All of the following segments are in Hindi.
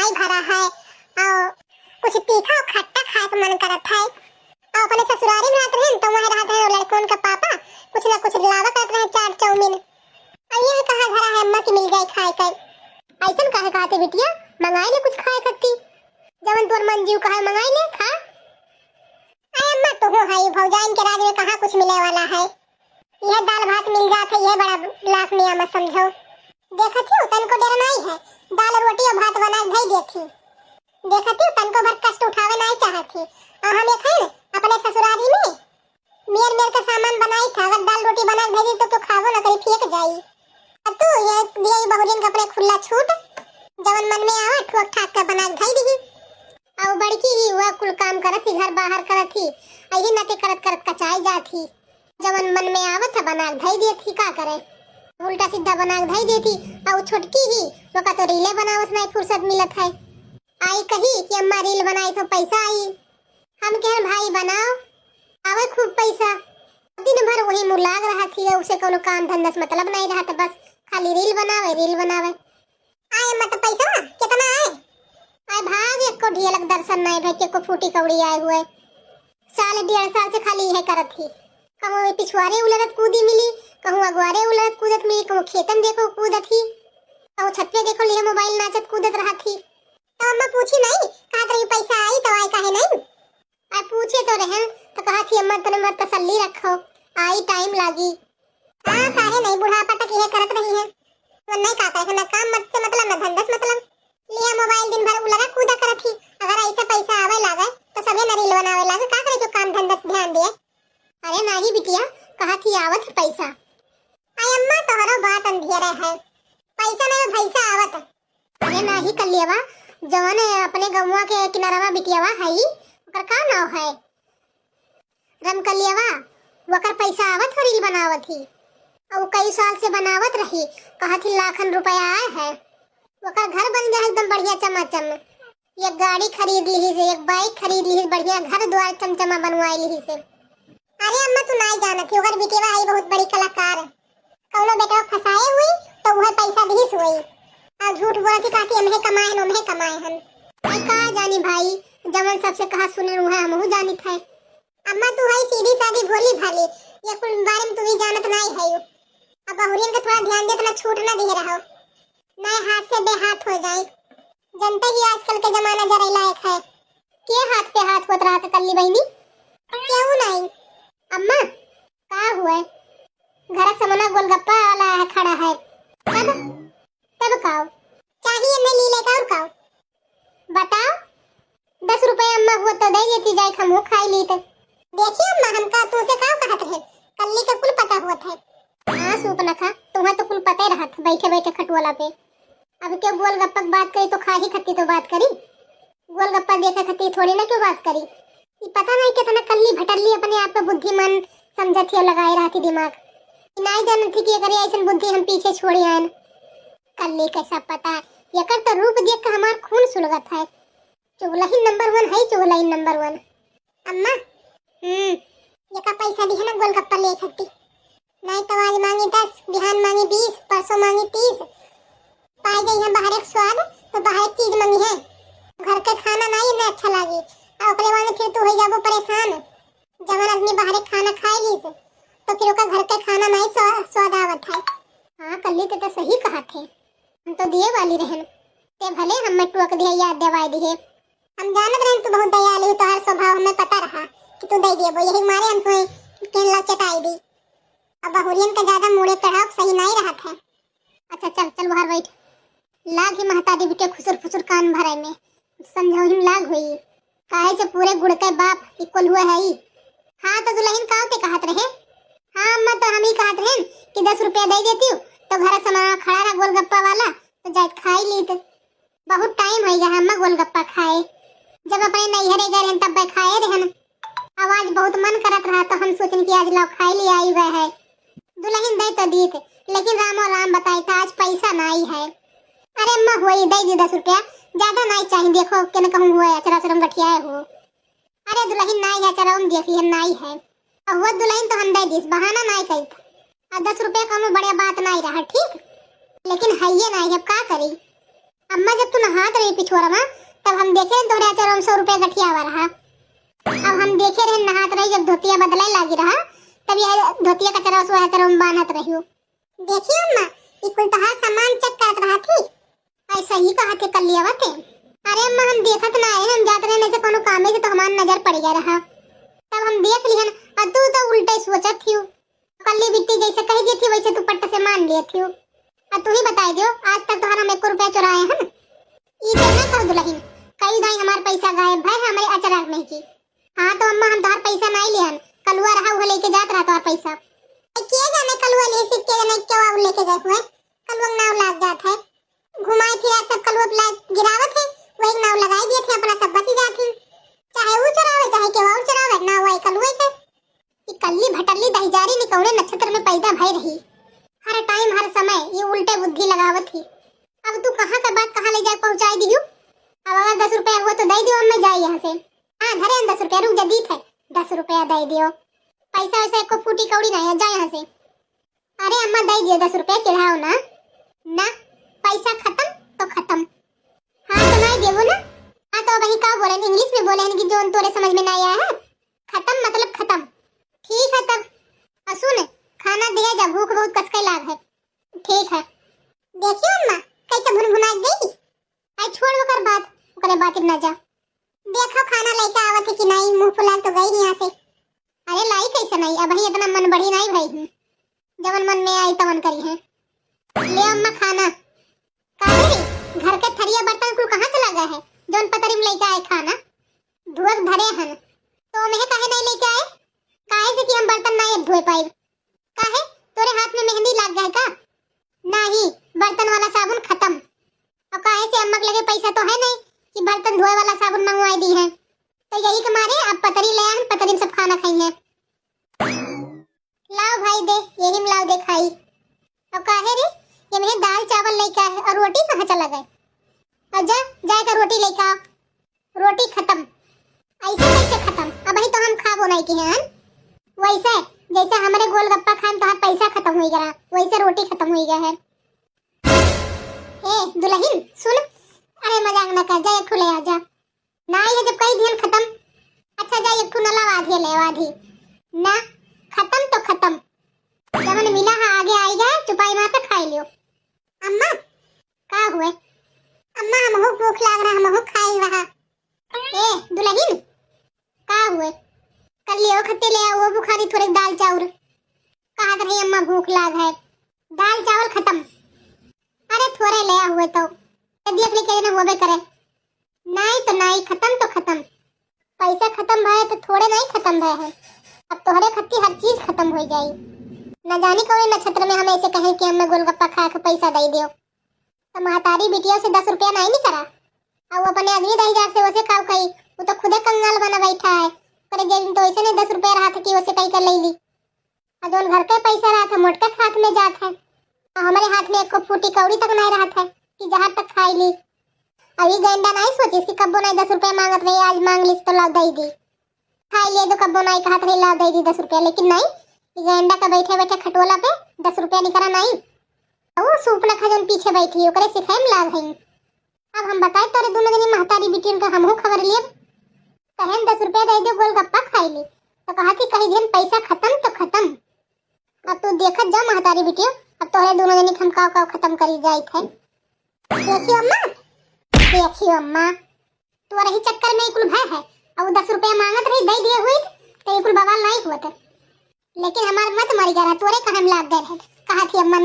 नहीं भरा है और कुछ तीखा और खट्टा खाए का मन करत है। और अपने ससुरारी में रहते हैं तो वहाँ रहते हैं लड़कों का पापा कुछ ना कुछ लावा करते हैं चाट चाउमीन। और ये कहाँ धरा है अम्मा की मिल जाए खाए कर। ऐसा कहे कहते बिटिया मंगाई ले कुछ खाए करती जवन तोर मन जीव कहे मंगाई ले खा। अरे अम्मा तो हो है भौजाइन के राज में कहाँ कुछ मिले वाला है। यह दाल भात मिल जाता है यह बड़ा लाख नियामत समझो। देखा थी तन को डर नहीं है दाल रोटी और भात बना दे देती। देखा थी तन को भर कष्ट उठावे नहीं चाहती और हम एक है अपने ससुराली में मेर का सामान बनाई था अगर दाल रोटी बना दे दी तो खावो ना करी फेंक जाई। अब तो ये दिए बहुजन कपड़े खुला छूट जवन मन में आवा ठोक ठाक कर बना दे दी। और बड़की ही हुआ कुल काम करत थी घर बाहर करत थी यही नाते करत करत कचाई जाती जवन मन में आवत था बना धई देती का करे उल्टा सीधा बना धई देती। और छोटकी ही वो का तो रीले बनावत नहीं फुर्सत मिलत है। आई कही कि अम्मा रील बनाई तो पैसा आई। हम कहे भाई बनाओ आवे खूब पैसा। दिन भर वही मुलाग रहा थी उसे कोनो काम धंधा से मतलब नहीं रहा था बस खाली रील बनावे। आए अम्मा तो पैसा कितना आए। आए भाग एक को ढेलक दर्शन नहीं भाई के को फूटी कौड़ी आए हुए साल 1.5 साल से खाली यह करत थी। कहूँ पिछवारे उलरत कूदी मिली कहूँ अगवारे उलरत कूदत मिली कहूँ खेतन देखो कूदत ही कहूँ छत पे देखो लिए मोबाइल नाचत कूदत रहा थी। तो अम्मा पूछी नहीं कहा रही पैसा आई तो आई काहे नहीं। आ पूछे तो रहन तो कहा थी अम्मा तने मत तसल्ली रखो आई टाइम लागी। हाँ काहे नहीं बुढ़ापा तक यह करत रही है वो नहीं कहता है ना काम मत से मतलब ना धंधा से मतलब लिया मोबाइल दिन भर उलरा कूदा करत थी। अगर ऐसा पैसा आवे लागे तो सबे नरील बनावे लागे का करे जो काम धंधा ध्यान दिए। अरे नहीं बिटिया कहा थी आवत पैसा। आई अम्मा तोहरो बात अंधेरा है पैसा नहीं भैसा आवत। अरे नहीं कलियावा जवन अपने गौवा के किनारा बिटियावा है ओकर का नाम है रम कलियावा वकर पैसा आवत रील बनावत ही और कई साल से बनावत रही कहा थी लाखन रुपया आए है वकर घर बन गया एकदम बढ़िया चमाचम। एक गाड़ी खरीद ली से एक बाइक खरीद ली बढ़िया घर द्वार चमचमा बनवाई ली से। अरे अम्मा तू नहीं जानत थी ओकर बेटेवा आई बहुत बड़ी कलाकार कौनो बेटा फसाए हुई तो वह पैसा दीस हुई और झूठ बोलती कहती हमहे कमाए हम आई का जानी भाई जवन सबसे कहा सुने वह हमहु जानित है। अम्मा तू है सीधी सादी भोली भाली ये कुल बारे में तू ही जानत नहीं है। अब बहुरियन का थोड़ा ध्यान दे तो छूट ना दे रहा नहीं हाथ से बेहाथ हो जाए। जनता ही आजकल के जमाना जरा लायक है के हाथ पे हाथ होत रहा कल्ली बहनी क्यों नहीं। अम्मा का हुआ घर समना गोलगप्पा वाला है खड़ा है तब काओ चाहिए मैं ली लेकर काओ बताओ 10 रुपए अम्मा हुआ तो दे देती जाए हम खाई ली तो देखिए अम्मा हम का तू से का कहत है कल्ली का कुल पता हुआ था। हाँ सूप न खा तुम्हें तो कुल पता ही रहा था बैठे बैठे खटवाला पे। अब क्यों गोलगप्पा की बात करी तो खा ही खत्ती तो बात करी गोलगप्पा देखा खत्ती थोड़ी ना क्यों बात करी। ये पता नहीं कितना कल्ली भटल्ली अपने आप पे बुद्धिमान समझत थी लगाए रहती दिमाग नहीं जानती थी कि अगर ऐसा बुद्धि हम पीछे छोड़ी आए कल्ली कैसा पता ये कर तो रूप देख कर हमार खून सुलगत है। चुगलही नंबर 1 है चुगलही नंबर 1। अम्मा ये का पैसा दी है ना गोलगप्पा ले सकती नहीं तो आज मांगी 10 बिहान मांगी 20 परसों मांगी 30 पाई गई है बाहर एक स्वाद तो बाहर चीज मांगी है घर का खाना नहीं ना अच्छा लगी और ओकरे बाद फिर तू हो जाबो परेशान जवन आदमी बाहर खाना खाएगी तो फिर ओका घर का खाना नहीं स्वाद आवत है। हाँ कल्ली तो सही कहा थे हम तो दिए वाली रहन ते भले हम टुक दिए याद दवाई दिए हम जानत रहन तू बहुत दयालु तो हर स्वभाव हमें पता रहा कि तू दे देबो यही मारे हम तो केन ला चटाई दी। अब बहुरियन का ज्यादा मुड़े चढ़ाव सही नहीं रहा था। अच्छा चल चल बाहर बैठ लाग ही महता दी बिटे खुसुर फुसुर कान भरे में समझो हिम लाग हुई काहे से पूरे गुड़ के बाप इक्वल हुआ है। हाँ तो दुल्हन काव ते कहत रहे। हाँ अम्मा तो हम ही कहत रहे कि 10 रुपया दे देती हूँ तो घर समाना खड़ा रहा गोलगप्पा वाला तो जाए खाई ली तो बहुत टाइम हो गया अम्मा गोलगप्पा खाए जब अपने नैहरे गए रहन तब खाए रहन आवाज बहुत मन करत रहा तो हम सोचन कि आज लाओ खाई ले आई हुआ है दुल्हन दे तो दी थे लेकिन रामो राम बताई था आज पैसा नहीं है। अरे अम्मा हुई दे दी 10 रुपया ज्यादा नहीं चाहिए देखो के न कहूँ हुआ अचरा शरम गठिया हो। अरे दुल्हन नहीं है अचरा देखी है नहीं है और वो दुल्हन तो हम दे दी बहाना नहीं कही था और 10 रुपया कम बढ़िया बात नहीं रहा ठीक लेकिन है ये नहीं अब का करी अम्मा जब तू नहात रही पिछोरा में तब हम देखे तोहरे अचार में 100 रुपया गठिया हुआ रहा। अब हम देखे रहे नहात रही जब धोतिया बदलाए लागी रहा तब यह धोतिया का चरा सो अचार में बांधत रही हो। देखिए अम्मा ये कुल तहां सामान चेक करत रहा थी ऐसा ही कहा थे कल लिया थे। अरे अम्मा हम देखत ना है हम जात रहे नहीं से कोनो काम में से तो हमार नजर पड़ गया रहा तब हम देख लिहन और तू तो उल्टे सोचत थी कल्ली बिट्टी जैसे कह दी थी वैसे तू पट्ट से मान लिए थी। अब तू ही बताई दियो आज तक तो हम 1 रुपया चुराए हैं ई तो ना कर दुलहिन कई दाई हमार पैसा गायब भाई हमारे अचानक नहीं की। हां तो अम्मा हम तोहर पैसा नहीं लिहन कलुआ रहा वो लेके जात रहा तोहर पैसा के जाने कलुआ ले से के जाने क्यों वो लेके गए हुए कलुआ नाव लाग जात है घुमाए फिरा सब कलुआ प्ला गिरावत है वही नाव लगाई दिए थे अपना सब बची जाती चाहे वो चरावे चाहे के वो चरावे ना वो कलुआ के ये कल्ली भटल्ली दहिजारी निकौने नक्षत्र में पैदा भई रही हर टाइम हर समय ये उल्टे बुद्धि लगावत थी। अब तू कहां का बात कहां ले जाए पहुंचाई दियो। अब अगर 10 रुपया हुआ तो दे दियो हम जाए यहां से। हां धरे 10 रुपया रुक जा दीत है 10 रुपया दे दियो पैसा वैसे को फूटी कौड़ी नहीं है जा यहां से। अरे अम्मा दे दियो 10 रुपया चिढ़ाओ ना ना पैसा खत्म तो खत्म। हां तो नहीं देवो ना। हां तो वही का बोले इंग्लिश में बोले हैं कि जो तोरे समझ में नहीं आया है खत्म मतलब खत्म। ठीक है तब सुन खाना दिया जा भूख बहुत कसके लाग है। ठीक है देखियो अम्मा कैसे भुनभुना गई आई छोड़ कर बात ओकरे बात ना जा देखो खाना लेके आवत है कि नहीं मुंह फुला तो गई यहां से। अरे लाई कैसे नहीं अब ही इतना मन बढ़ी नहीं भाई हूं जवन मन में आई तवन करी है ले अम्मा खाना काहे घर के थरिया बर्तन कुल कहां चला गया है जोन पतरी में लेके आए खाना धुआं धरे हन तो मैं काहे नहीं लेके आए काहे से कि हम बर्तन नहीं धोए पाए काहे तोरे हाथ में मेहंदी लग जाए का नहीं बर्तन वाला साबुन खत्म। अब काहे से अम्मा के लगे पैसा तो है नहीं कि बर्तन धोए वाला साबुन मंगवाई दी है तो यही के मारे अब पतरी ले आन पतरी में सब खाना खाएंगे। लाओ भाई दे यही में लाओ दे खाई। अब काहे रे ये मेरे दाल चावल लेके आए और रोटी कहां चला गए आजा जाकर रोटी लेके आओ रोटी खत्म ऐसे कैसे खत्म अब ही तो हम खाबो नहीं की हैं वैसे जैसे हमारे गोलगप्पा खान तो पैसा खत्म हो गया वैसे रोटी खत्म हो गया है। ए दुल्हन सुन अरे मजाक ना कर जा एक खुले आजा ना ये जब कई दिन खत्म अच्छा जा एक खुला आधी ले आधी ना खत्म तो खत्म जब मिला है आगे आई जाए चुपाई मार के खा लियो। अम्मा का हुए अम्मा हमहु भूख लाग रहा हमहु खाई रहा। ए दुल्हन का हुए कर लियो खत्ते ले आओ वो बुखारी थोड़े दाल चावल कहा कर रही अम्मा भूख लाग है दाल चावल खत्म। अरे थोड़े ले हुए तो देख ले के ना होबे करे नहीं तो नहीं खत्म तो खत्म पैसा खत्म भए तो थोड़े नहीं खत्म भए है अब तोहरे खत्ती हर चीज खत्म हो जाई न जाने कौन नक्षत्र में हम ऐसे कहे कि हमें गोलगप्पा खा के पैसा दे दियो तो महतारी बिटिया से 10 रुपया नहीं करा अब वो अपने आदमी 10,000 से वैसे खाओ खाई वो तो खुदे कंगाल बना बैठा है करे जेब तो ऐसे नहीं 10 रुपया रहा था कि उसे कहीं कर ले ली और जो घर का पैसा रहा था मोटका हाथ में जात है और हमारे हाथ में एक को फूटी कौड़ी तक नहीं रहा था कि जहां तक खाई ली। अभी गेंडा नहीं सोची कि कब्बो नहीं 10 रुपया मांगत रही आज मांग ली तो ला दे दी खाई लिए तो कब्बो नहीं कहा था ला दे दी 10 रुपया लेकिन नहीं गेंडा का बैठे बैठे खटोला पे 10 रुपया निकला नहीं वो सूप ना खा जो पीछे बैठी ओकरे सिखाए में लाग है। अब हम बताए तोरे दोनों जनी महतारी बिटियन का हमहू खबर लिए कहन 10 रुपया दे दो गोलगप्पा खाई ली तो कहा कि कहीं दिन पैसा खत्म तो खत्म। अब तू देखत जा महतारी बिटिया अब तोरे दोनों जनी खमकाव का खत्म करी जाई थे। देखियो अम्मा तू रही चक्कर में कुल भय है अब 10 रुपया मांगत रही दे दिए हुई तो कुल बवाल नहीं हुआ था लेकिन हमार मत मर गया तोरे कहां में लाग गए कहा थी अम्मा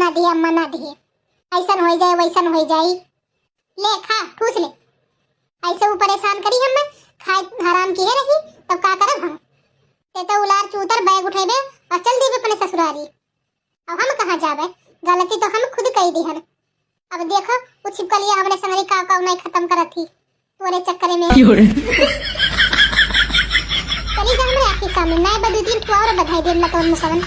ना दिए ऐसा हो जाए वैसा हो जाए ले खा ठूस ले ऐसे वो परेशान करी हमें खाए हराम की है रही तब का करब हम ते तो उलार चूतर बैग उठेबे और चल देबे अपने ससुरारी। अब हम कहां जाबे गलती तो हम खुद कई दी हन। अब देखो वो छिपकलिया हमने संगरी का नहीं खत्म करत थी तोरे चक्कर में चली जा हमरे आखी सामने नहीं बदू दिन और बधाई देना तो मुकवन